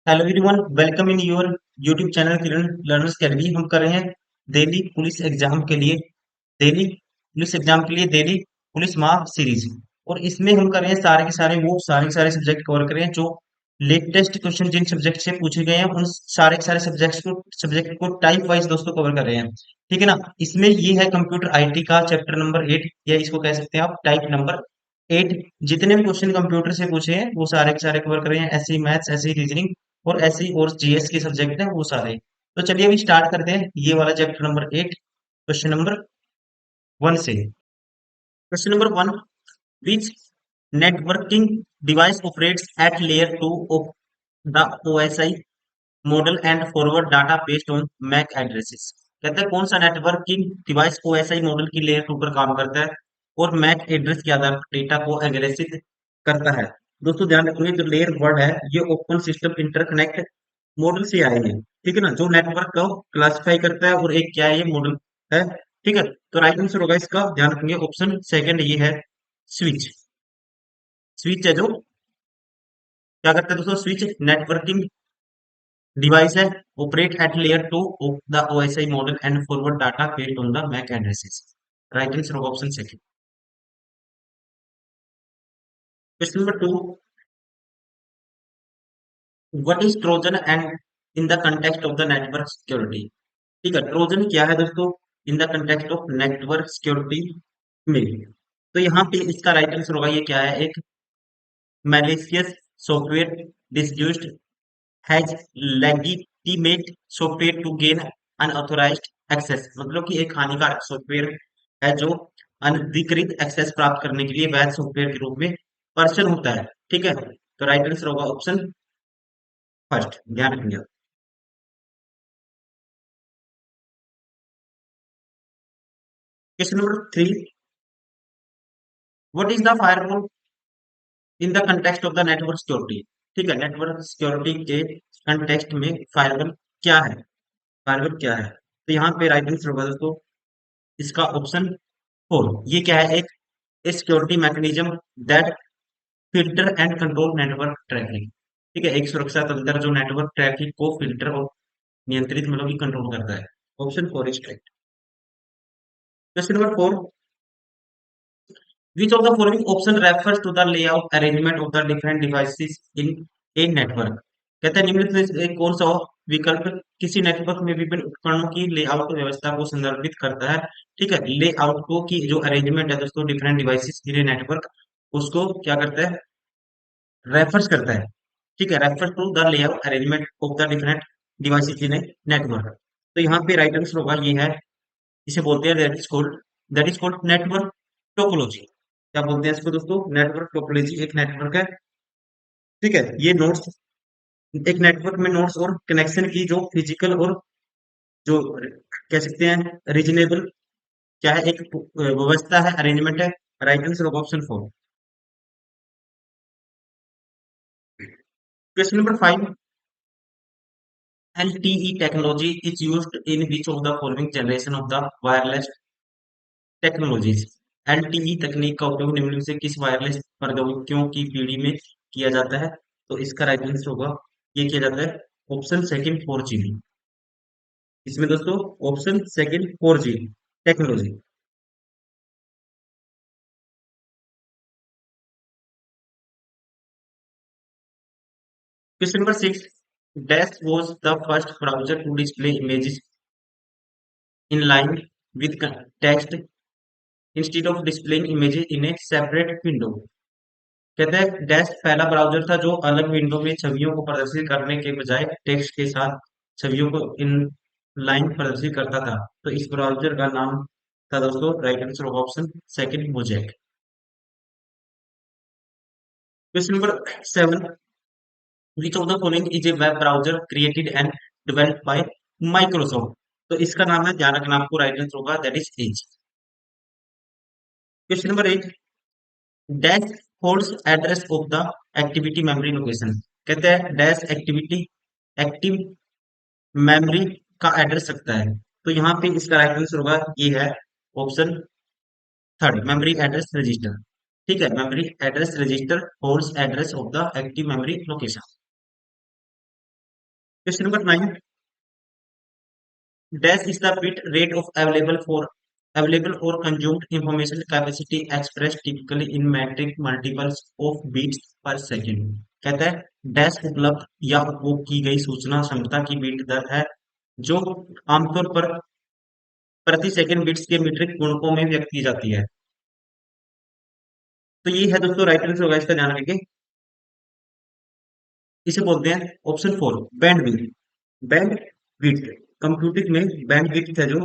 Hello everyone, welcome in your YouTube channel Kiran learners academy. हम कर रहे हैं दिल्ली पुलिस एग्जाम के लिए दिल्ली पुलिस माह सीरीज। और इसमें हम कर रहे हैं सारे के सारे सब्जेक्ट कवर कर रहे हैं जो लेटेस्ट क्वेश्चन जिन सब्जेक्ट से पूछे गए हैं उन सारे के सारे सब्जेक्ट को टाइप वाइज दोस्तों कवर कर रहे हैं। ठीक है ना। इसमें ये है कंप्यूटर आईटी का चैप्टर नंबर 8, या इसको कह सकते हैं आप टाइप नंबर 8। जितने भी क्वेश्चन कंप्यूटर से पूछे हैं वो सारे के सारे कवर कर रहे हैं। ऐसे ही मैथ्स, ऐसे ही रीजनिंग और ऐसे ही और जीएस के सब्जेक्ट हैं वो सारे। तो चलिए अभी स्टार्ट करते हैं ये वाला चैप्टर नंबर 8, क्वेश्चन नंबर 1 से। Question number 1, which networking device operates at layer 2 of the OSI model and forward data based on MAC addresses. कहते हैं कौन सा नेटवर्किंग डिवाइस ओएसआई मॉडल की लेयर 2 पर काम करता है और मैक एड्रेस के आधार पर डेटा को अग्रेसित करता है। दोस्तों ध्यान रखिए, जो लेयर वर्ड है ये ओपन सिस्टम इंटरकनेक्ट मॉडल से आए हैं। ठीक है ना, जो नेटवर्क को क्लासिफाई करता है और एक क्या है, ये मॉडल है। ठीक है, तो राइट आंसर होगा इसका, ध्यान रखेंगे ऑप्शन सेकंड ये है, स्विच। स्विच है जो क्या करता है दोस्तों, स्विच नेटवर्किंग डिवाइस है, operate at layer 2 of the OSI model and forward data based on the MAC addresses. Right answer होगा option second. Question number 2, what is Trojan and in the context of the network security. ठीक है, Trojan क्या है दोस्तों in the context of network security में। तो यहाँ पे इसका राइट आंसर होगा, ये क्या है, एक malicious software disguised as legitimate software to gain unauthorized access. मतलब कि एक हानिकारक सॉफ्टवेयर है जो अनधिकृत एक्सेस प्राप्त करने के लिए वैध सॉफ्टवेयर के रूप में पर्सन होता है। ठीक है, तो राइट आंसर होगा ऑप्शन फर्स्ट, ध्यान रखिएगा। Question number 3, what is the firewall in the context of the network security. ठीक है, नेटवर्क सिक्योरिटी के कंटेक्स्ट में फायरवॉल क्या है, फायरवॉल क्या है। तो यहाँ पे राइट आंसर होगा दोस्तों इसका ऑप्शन 4। ये क्या है, एक security mechanism that filter and control network traffic. ठीक है, एक सुरक्षा तंत्र जो नेटवर्क ट्रैफिक को फिल्टर और नियंत्रित मतलब कि कंट्रोल करता है। Option 4 is correct. Question number 4, which of the following option refers to the layout arrangement of the different devices in a network। कहते हैं निम्नलिखित में से कौन सा विकल्प किसी नेटवर्क में विभिन्न उपकरणों की लेआउट व्यवस्था को संदर्भित करता है। ठीक है, लेआउट को की जो अरेंजमेंट है दोस्तों डिफरेंट डिवाइसेस इन नेटवर्क, उसको क्या करता है, रेफर्स करता है। ठीक है, refer to the layout arrangement of the different devices in network. तो यहाँ पे राइट आंसर होगा ये है, इसे बोलते हैं that is called network topology. क्या बोलते हैं इसको दोस्तों, नेटवर्क टोपोलॉजी एक नेटवर्क है। ठीक है, ये नोड्स, एक नेटवर्क में नोड्स और कनेक्शन की जो फिजिकल और जो कह सकते हैं रीजनेबल क्या है, एक व्यवस्था है, अरेंजमेंट है। राइट आंसर होगा option 4। Question number 5, LTE technology is used in which of the following generation of the wireless technologies। LTE तकनीक का उपयोग निम्नलिखित से किस वायरलेस प्रौद्योगिकियों की पीढ़ी में किया जाता है। तो इसका राइट आंसर होगा, ये किया जाता है ऑप्शन सेकंड 4G। इसमें दोस्तों option second 4G technology. Question number 6, dash was the first browser to display images in line with text instead of displaying images in a separate window। कहते हैं dash पहला ब्राउज़र था जो अलग window में छवियों को प्रदर्शित करने के बजाय टेक्स्ट के साथ छवियों को इन लाइन प्रदर्शित करता था। तो इस ब्राउज़र का नाम था दोस्तों, राइट आंसर होगा option second, Mosaic. Question number 7, which of the following is a web browser created and developed by Microsoft. तो इसका नाम है, ध्यान रखना आपको, राइट आंसर होगा that is Edge. Question number 8, dash holds address of the activity memory location. कहते हैं डैश एक्टिविटी एक्टिव मेमोरी का एड्रेस रखता है। तो यहाँ पे इसका राइट आंसर होगा, ये है option third, memory address register. ठीक है, memory address register holds address of the active memory location. Question number 9, dash is the bit rate of available or consumed information capacity expressed typically in metric multiples of bits per second। कहता है dash उपलब्ध या उपभोग की गई सूचना क्षमता की बीट दर है जो आमतौर पर प्रति सेकंड बिट्स के मीट्रिक गुणकों में व्यक्त की जाती है। तो ये है दोस्तों राइट आंसर होगा, इसका ध्यान रखेंगे। इसे बोलते हैं ऑप्शन 4 बैंडविड्थ। बैंडविड्थ कंप्यूटिंग में बैंडविड्थ है जो,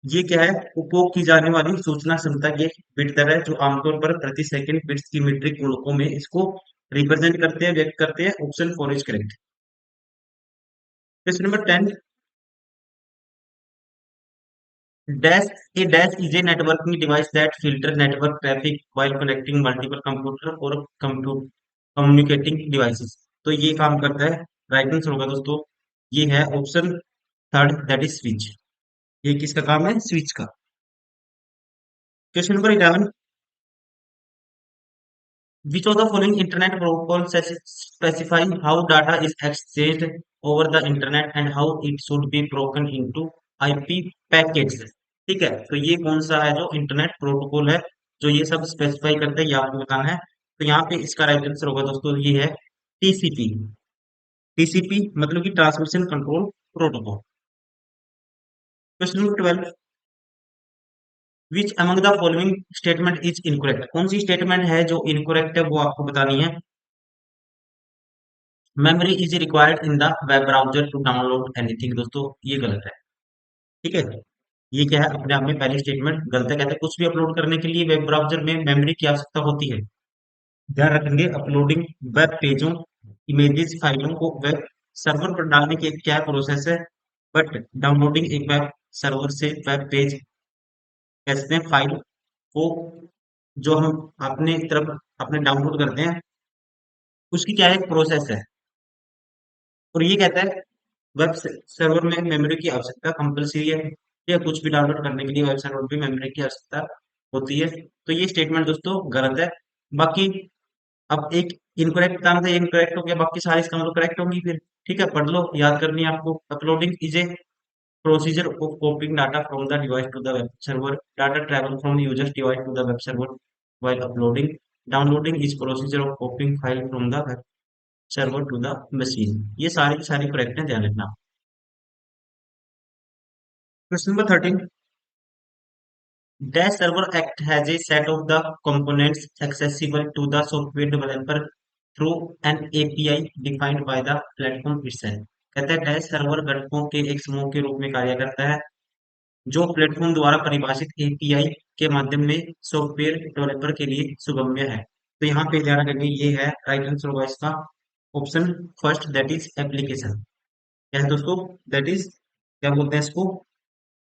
ये क्या है, उपभोग की जाने वाली सूचना क्षमता की एक बिट दर है जो आमतौर पर प्रति सेकंड बिट्स की मीट्रिक गुणकों में इसको रिप्रेजेंट करते हैं, व्यक्त करते हैं। Option 4 is correct. Question number 10, dash a dash is a networking device that filter network traffic while connecting multiple computer or compute communicating devices। तो ये काम करता है, राइट आंसर होगा दोस्तों, ये है option third, that is switch. ये किसका काम है, स्विच का। Question number 11, which of the following internet protocol specify how data is exchanged over the internet and how it should be broken into IP packets। ठीक है, तो ये कौन सा है जो इंटरनेट प्रोटोकॉल है जो ये सब स्पेसिफाई करता है, ये आपको बताना है। तो यहाँ पे इसका राइट आंसर होगा दोस्तों, ये है टीसीपी। टीसीपी मतलब कि transmission control protocol. Question number 12, which among the following statement is incorrect. कौन सी स्टेटमेंट है जो इनकरेक्ट है वो आपको बतानी है। Memory is required in the web browser to download anything. दोस्तों ये गलत है, ठीक है। ये क्या है, अपने आप में पहली स्टेटमेंट गलत है। कहते हैं कुछ भी अपलोड करने के लिए वेब ब्राउजर में मेमोरी की आवश्यकता होती है। ध्यान रखेंगे, अपलोडिंग वेब पेजों, इमेजेस, फाइलों को वेब सर्वर पर डालने की एक क्या प्रोसेस है, बट डाउनलोडिंग एक वेब सर्वर से वेब पेज, कहते हैं फाइल को जो हम अपने तरफ अपने डाउनलोड करते हैं, उसकी क्या है, प्रोसेस है। और ये कहता है वेब सर्वर में मेमोरी की आवश्यकता कंपलसरी है, या कुछ भी डाउनलोड करने के लिए वेब सर्वर पे मेमोरी की आवश्यकता होती है। तो ये स्टेटमेंट दोस्तों गलत है। बाकी अब एक इनकरेक्ट था, मतलब इनकरेक्ट हो गया, बाकी सारी इसका मतलब करेक्ट होंगी फिर। ठीक है, पढ़ लो, याद करनी है आपको। Uploading is a procedure of copying data from the device to the web server. Data travel from users device to the web server while uploading। Downloading is procedure of copying file from the web server to the machine. ये सारी की सारी correct है, ध्यान रखना। Question number 13, dash server act has a set of the components accessible to the software developer through an API defined by the platform itself। कहता है dash server घटकों के एक समूह के रूप में कार्य करता है जो प्लेटफॉर्म द्वारा परिभाषित एपीआई के माध्यम में सॉफ्टवेयर डेवलपर के लिए सुगम्य है। तो यहाँ पे ध्यान रखेंगे, ये है राइट आंसर होगा इसका option first, that is application. क्या है दोस्तों, दैट इज, क्या बोलते हैं इसको,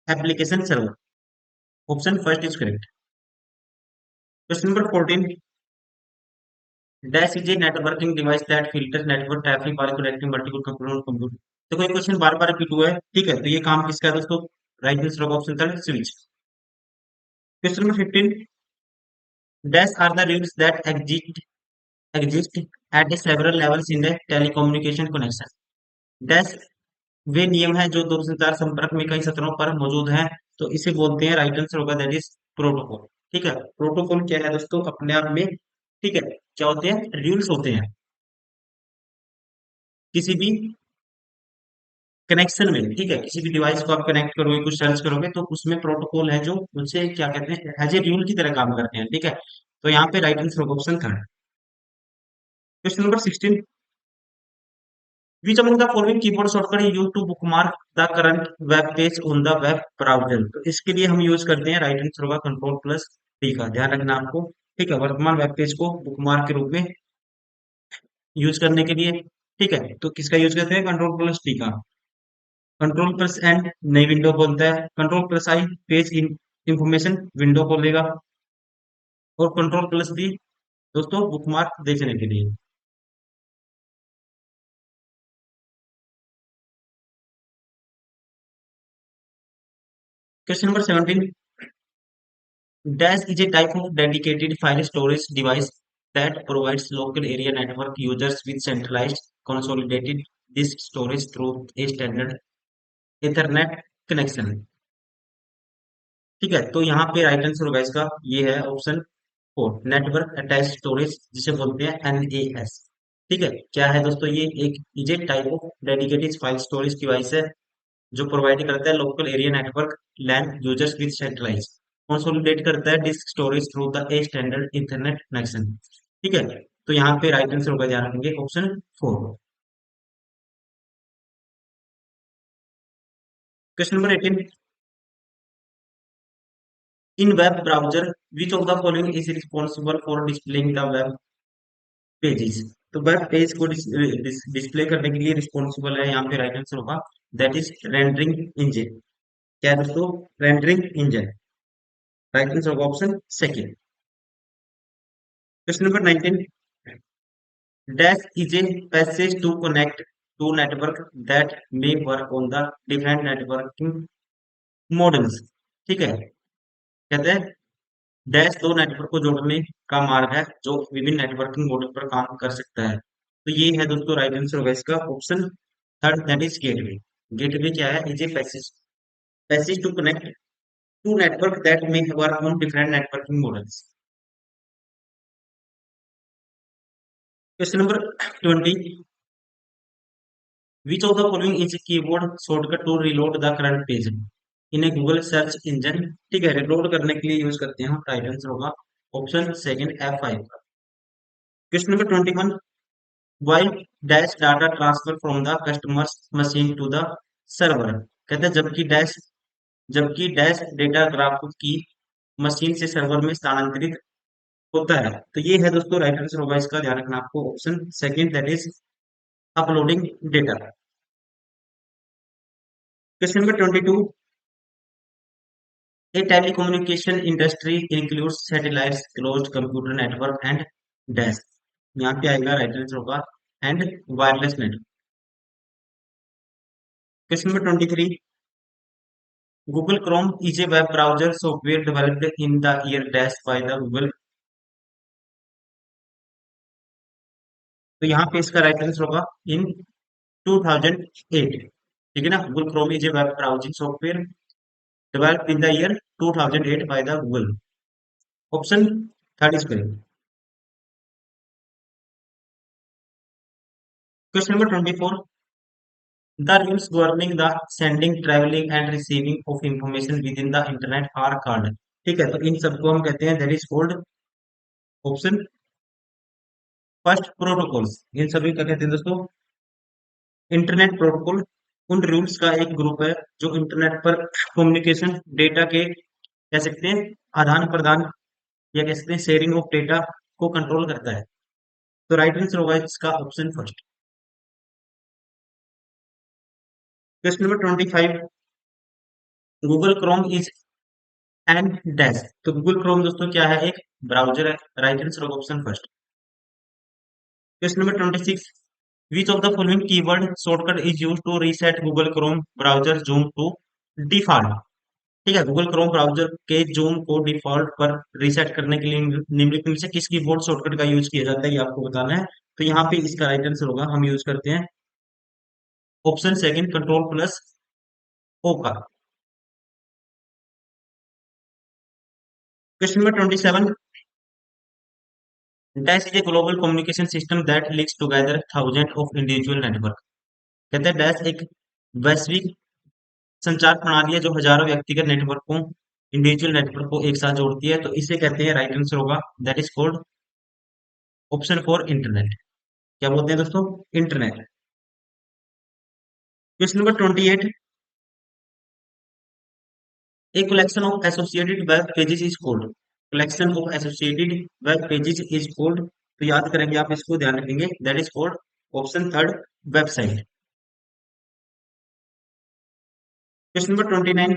application server. Option first is correct. Question number 14, dash is A networking device that filters network traffic bye connecting multiple computer computer. देखो ये क्वेश्चन बार बार रिपीट हुआ है, ठीक है, तो ये काम किसका है दोस्तों, राइट आंसर होगा option third, switch. Question number 15, dash are the rules that exist at a several levels in the telecommunication connection। Dash वे नियम हैं जो दूरसंचार संपर्क में कई सतहों पर मौजूद हैं। तो इसे बोलते हैं, राइट आंसर होगा दैट इज प्रोटोकॉल। ठीक है, प्रोटोकॉल क्या है दोस्तों, अपने आप में, ठीक है, क्या होते हैं, रूल्स होते हैं किसी भी कनेक्शन में। ठीक है, किसी भी डिवाइस को आप कनेक्ट करोगे, कुछ सर्च करोगे, तो उसमें प्रोटोकॉल है जो उनसे क्या कहते हैं, एज ए रूल की तरह काम करते हैं। ठीक है, तो यहाँ पे राइट आंसर होगा option third. Question number 16, which among the following keyboard shortcut is used to bookmark the current web page on the web browser। तो इसके लिए हम यूज करते हैं, राइट आंसर होगा कंट्रोल प्लस टी का। ध्यान रखना आपको, ठीक है, वर्तमान वेब पेज को बुकमार्क के रूप में यूज करने के लिए। ठीक है, तो किसका यूज करते हैं, कंट्रोल प्लस टी का। कंट्रोल प्लस एंड नई विंडो खोलता है, कंट्रोल प्लस आई पेज इंफॉर्मेशन विंडो खोलेगा, और कंट्रोल प्लस डी दोस्तों बुकमार्क देखने के लिए। Question number 17, dash is a type of dedicated file storage device that provides local area network users with centralized consolidated this storage through a standard Ethernet connection. ठीक है, तो यहाँ पे right answer होगा इसका, ये है option four, network attach storage, जिसे बोलते हैं एनएएस। ठीक है, क्या है दोस्तों, ये एक इजे type of dedicated file storage device है जो प्रोवाइड करता है local area network LAN users with centralize consolidate करता है disk storage through the a standard internet connection. ठीक है, तो यहाँ पे राइट आंसर होगा, ध्यान रखेंगे, option four. Question number 18, in web browser which of the following is responsible for displaying the web pages. तो वेब पेज को डिस्प्ले करने के लिए रिस्पॉन्सिबल है, यहाँ पे राइट आंसर होगा, दैट इज रेंडरिंग इंजन। क्या है दोस्तों, रेंडरिंग इंजन। राइट आंसर होगा option second. Question number 19, dash is a passage to connect to network that may work on the different networking models। ठीक है, कहते हैं डैश दो नेटवर्क को जोड़ने का मार्ग है जो विभिन्न नेटवर्किंग मॉडल पर काम कर सकता है। तो ये है दोस्तों राइट आंसर होगा इसका, option third, that is gateway. Gateway क्या है, is a passage, passage to connect to network that may work on different networking models. Question number 20, which of the following is a keyboard shortcut to reload the current page in a Google search engine। ठीक है, reload करने के लिए use करते हैं हम, right answer होगा option second, F5। Question number 21, while dash data transfer from the customer's machine to the server। कहते हैं जबकि डैश डेटा ग्राहक की मशीन से सर्वर में स्थानांतरित होता है। तो ये है दोस्तों राइट आंसर होगा इसका, ध्यान रखना आपको, option second, that is uploading data. Question number 22, a telecommunication industry includes satellites, closed computer network and dash। यहाँ पे आएगा राइट आंसर होगा and wireless network. Question number 23, Google Chrome is a web browser software developed in the year dash by the Google. तो यहाँ पे इसका right answer होगा इन 2008। ठीक है ना, Google Chrome is a web browsing software developed in the year 2008 by the Google, option third is correct. Question number 24, the rules governing the sending, traveling and receiving of information within the internet are called। ठीक है, तो इन सबको हम कहते हैं that is called, option first, protocols. इन सभी का कहते हैं दोस्तों इंटरनेट प्रोटोकॉल। उन रूल्स का एक ग्रुप है जो इंटरनेट पर कम्युनिकेशन डेटा के, कह सकते हैं, आदान प्रदान, या कह सकते हैं शेयरिंग ऑफ डेटा को कंट्रोल करता है। तो राइट आंसर होगा इसका option first. Question number 25, Google Chrome is and dash. तो गूगल क्रोम दोस्तों क्या है, एक ब्राउजर है, राइट आंसर होगा option first. Question number 26, which of the following keyword shortcut is used to reset Google Chrome browser zoom to default. ठीक है, Google Chrome browser के जूम को डिफॉल्ट पर रीसेट करने के लिए निम्नलिखित में से किस कीबोर्ड शॉर्टकट का यूज किया जाता है, ये आपको बताना है। तो यहाँ पे इसका राइट आंसर होगा, हम यूज करते हैं option second, control plus O का। Question number 27, dash is a global communication system that links together thousand of individual network. कहते हैं डैश एक वैश्विक संचार प्रणाली है जो हजारों व्यक्तिगत नेटवर्क को, इंडिविजुअल नेटवर्क को एक साथ जोड़ती है। तो इसे कहते हैं, राइट आंसर होगा that is called option four internet. क्या बोलते हैं दोस्तों, internet. Question number 28, a collection of associated web pages is called. Collection of associated web pages is called. तो याद करेंगे आप, इसको ध्यान रखेंगे, that is called option third, website. Question number 29,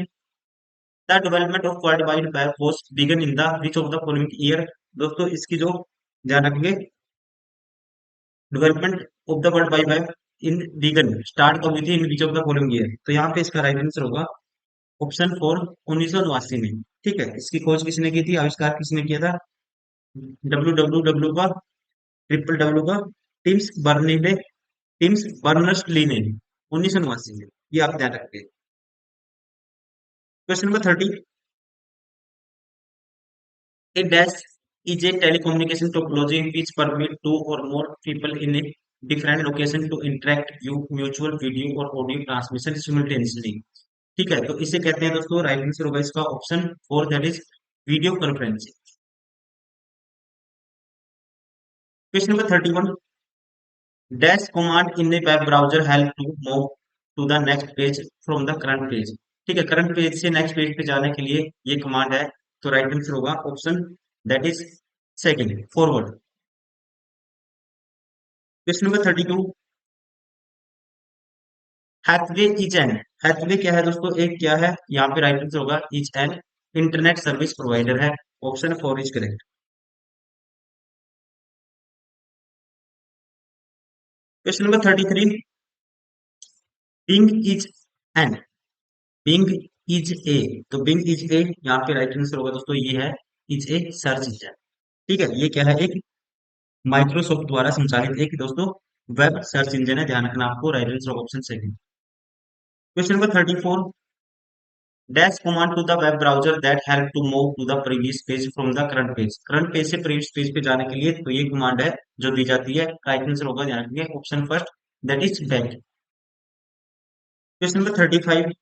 the development of world wide web was begun in the which of the following year. दोस्तों इसकी जो, ध्यान रखेंगे, development of the world wide web in began, start कब हुई थी, in which of the following year. तो यहाँ पे इसका राइट आंसर होगा ऑप्शन फोर, 1989 में। ठीक है, इसकी खोज किसने की थी, आविष्कार किसने किया था, डब्ल्यू डब्ल्यू डब्ल्यू का, ट्रिपल डब्ल्यू का, टिम्स बर्निले टिम्स बर्नर्स ली ने 1989 में, ये आप ध्यान रखिए। Question number 30, a dash is a telecommunication topology which permit two or more people in a different location to interact, view mutual video और audio transmission simultaneously। ठीक है, तो इसे कहते हैं दोस्तों, राइट आंसर होगा इसका option 4, that is video conferencing. Question number 31, dash command in the web browser help to move to the next page from the current page. ठीक है, करंट पेज से नेक्स्ट पेज पे जाने के लिए ये कमांड है, तो राइट आंसर होगा option that is second, forward. Question number 32, Hathaway is an, Hathaway क्या है दोस्तों, एक क्या है यहाँ पे, राइट आंसर होगा is an internet service provider है, option 4 is correct. Question number 33, Bing is an, Bing is a, तो बिंग इज ए यहाँ पे राइट आंसर होगा दोस्तों, ये है इज ए सर्च इंजन। ठीक है, ये क्या है, एक माइक्रोसॉफ्ट द्वारा संचालित एक दोस्तों वेब सर्च इंजन है, ध्यान रखना आपको, right answer option second. Question number 34, dash command to the web browser that help to move to the previous page from the current page से प्रीवियस पेज पे जाने के लिए, तो ये कमांड है जो दी जाती है, राइट आंसर होगा, ध्यान रखिए, option first, that is back. Question number 35,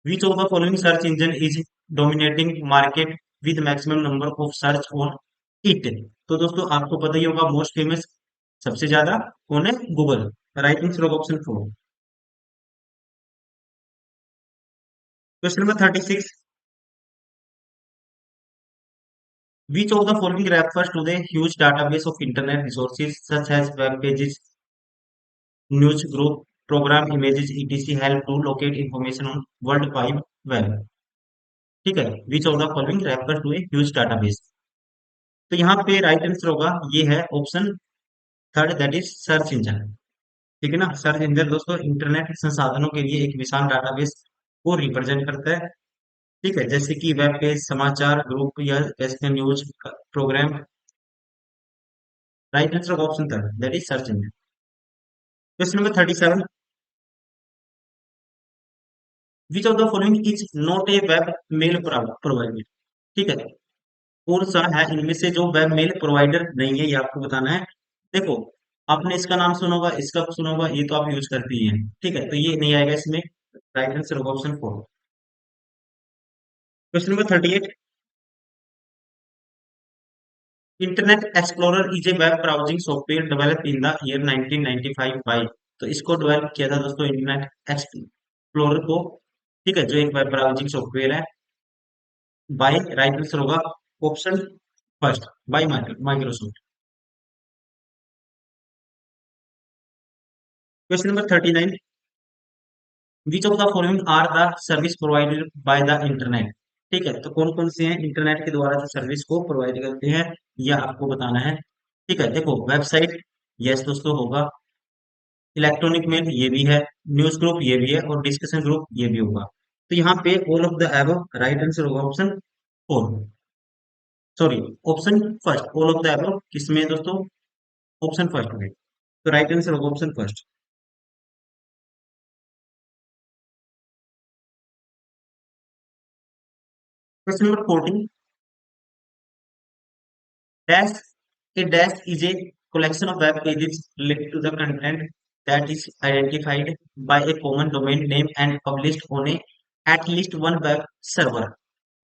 which of the following search engine is dominating market with maximum number of search on it। तो दोस्तों आपको पता ही होगा, मोस्ट फेमस सबसे ज्यादा कौन है, गूगल, राइट आंसर होगा option 4। Question number 36, which of the following refers to the huge database of internet resources such as web pages, news group, program images, etc help to locate information on world wide web। ठीक है, which of the following refers to a huge database, तो यहाँ पे right answer होगा, ये है option third, that is search engine. ठीक है ना, सर्च इंजन दोस्तों इंटरनेट संसाधनों के लिए एक विशाल डाटाबेस को रिप्रेजेंट करता है। ठीक है, जैसे कि वेब पेज, समाचार ग्रुप या जैसे news program, right answer of option third, that is search engine. Question number 37, which of the following is not a web mail provider. ठीक है, कौन सा है इनमें से जो वेब मेल प्रोवाइडर नहीं है, ये आपको बताना है। देखो, आपने इसका नाम सुना होगा, इसका सुना होगा, ये तो आप यूज करते ही हैं। ठीक है, तो ये नहीं आएगा इसमें, राइट आंसर होगा option 4। Question number 38, internet explorer is a web browsing software developed in the year 1995 by, तो इसको डेवलप किया था दोस्तों इंटरनेट एक्सप्लोरर को। ठीक है, जो एक वेब ब्राउजिंग सॉफ्टवेयर है, बाय, राइट आंसर होगा option first, by Microsoft. Question number 39, which of the following are the service provided by the internet. ठीक है, तो कौन कौन से हैं इंटरनेट के द्वारा जो सर्विस को प्रोवाइड करते हैं, यह आपको बताना है। ठीक है, देखो, वेबसाइट, यस दोस्तों होगा, इलेक्ट्रॉनिक मेल ये भी है, न्यूज ग्रुप ये भी है, और डिस्कशन ग्रुप ये भी होगा। तो यहाँ पे all of the above, right answer होगा option 4, sorry, option first, all of the above किसमें है दोस्तों, ऑप्शन फर्स्ट में, तो राइट आंसर होगा option first. Question number 14, dash, a dash is a collection of web pages related to the content that is identified by a common domain name and published on a at least one web server।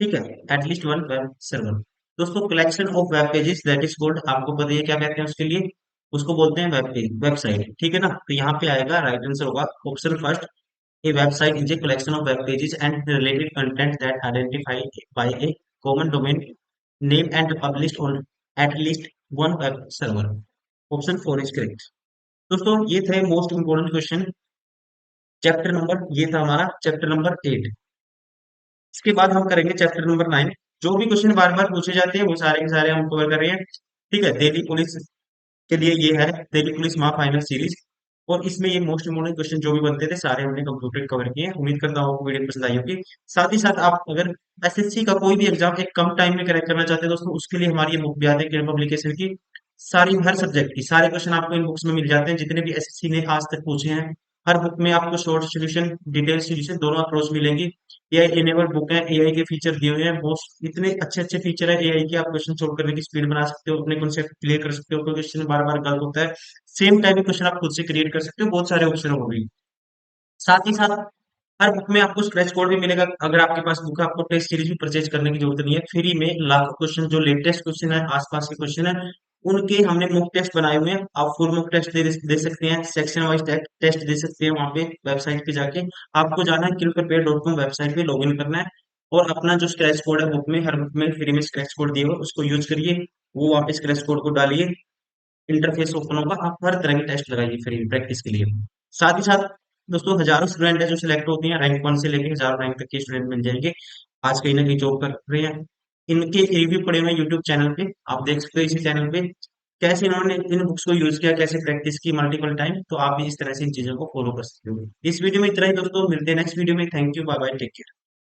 ठीक है, at least one web server। दोस्तों collection of web pages that is called, आपको पता है क्या कहते हैं उसके लिए, उसको बोलते हैं वेब पेज, वेबसाइट। ठीक है ना, तो यहाँ पे आएगा, राइट आंसर होगा option first, a website is a collection of web pages and related content that identified by a common domain name and published on at least one web server। Option 4 is correct. दोस्तों ये थे most important question, chapter number, ये था हमारा chapter number 8। इसके बाद हम करेंगे चैप्टर नंबर 9। जो भी क्वेश्चन बार बार पूछे जाते हैं वो सारे के सारे हम कवर कर रहे हैं। ठीक है, दिल्ली पुलिस के लिए ये है दिल्ली पुलिस महा फाइनल सीरीज, और इसमें ये मोस्ट इम्पोर्टेंट क्वेश्चन जो भी बनते थे सारे हमने कंप्लीट कवर किए हैं। उम्मीद करता हूँ आपको वीडियो पसंद आई होगी। साथ ही साथ आप अगर एसएससी का कोई भी एग्जाम एक कम टाइम में क्रैक करना चाहते हैं दोस्तों, उसके लिए हमारी ये बुक भी आती है किरण पब्लिकेशन की, सारी हर सब्जेक्ट की सारे क्वेश्चन आपको इन बुक्स में मिल जाते हैं, जितने भी एसएससी ने आज तक पूछे हैं। हर बुक में आपको शॉर्ट सॉल्यूशन, डिटेल सॉल्यूशन दोनों अप्रोच मिलेंगी। एआई इनेबल्ड बुक है, एआई के फीचर दिए हुए हैं बहुत, इतने अच्छे अच्छे फीचर है एआई के। आप क्वेश्चन सोल्व करने की स्पीड बना सकते हो, अपने कॉन्सेप्ट क्लियर कर सकते हो, कोई क्वेश्चन बार बार गलत होता है, सेम टाइप क्वेश्चन आप खुद से क्रिएट कर सकते हो, बहुत सारे ऑप्शन हो गए। साथ ही साथ हर बुक में आपको स्क्रैच कोड भी मिलेगा। अगर आपके पास बुक है, आपको टेस्ट सीरीज भी परचेज करने की जरूरत नहीं है, फ्री में लाखों क्वेश्चन जो लेटेस्ट क्वेश्चन है, आसपास के क्वेश्चन है, उनके हमने मॉक टेस्ट बनाए हुए हैं। आप फुल मॉक टेस्ट दे सकते हैं, सेक्शन वाइज टेस्ट दे सकते हैं। वहां पे वेबसाइट पे जाके आपको जाना है KillPrepare.com वेबसाइट पे लॉगिन करना है, और अपना जो स्क्रैच कोड है बुक में, हर बुक में फ्री में स्क्रैच कोड दिए हुए उसको यूज करिए। वो वहाँ पे स्क्रैच कोड को डालिए, इंटरफेस ओपन होगा, आप हर तरह के टेस्ट लगाइए फ्री प्रैक्टिस के लिए। साथ ही साथ दोस्तों हजारों स्टूडेंट है जो सिलेक्ट होते हैं, रैंक 1 से लेकर हजारों रैंक तक के स्टूडेंट मिल जाएंगे, आज कहीं ना कहीं जॉब कर रहे हैं। इनके रिव्यू पड़े हुए यूट्यूब चैनल पे, आप देख सकते हो इसी चैनल पे कैसे इन्होंने इन बुक्स को यूज किया, कैसे प्रैक्टिस की मल्टीपल टाइम। तो आप भी इस तरह से इन चीजों को फॉलो कर सकते हो। इस वीडियो में इतना ही दोस्तों, मिलते हैं नेक्स्ट वीडियो में। Thank you, bye bye, take care.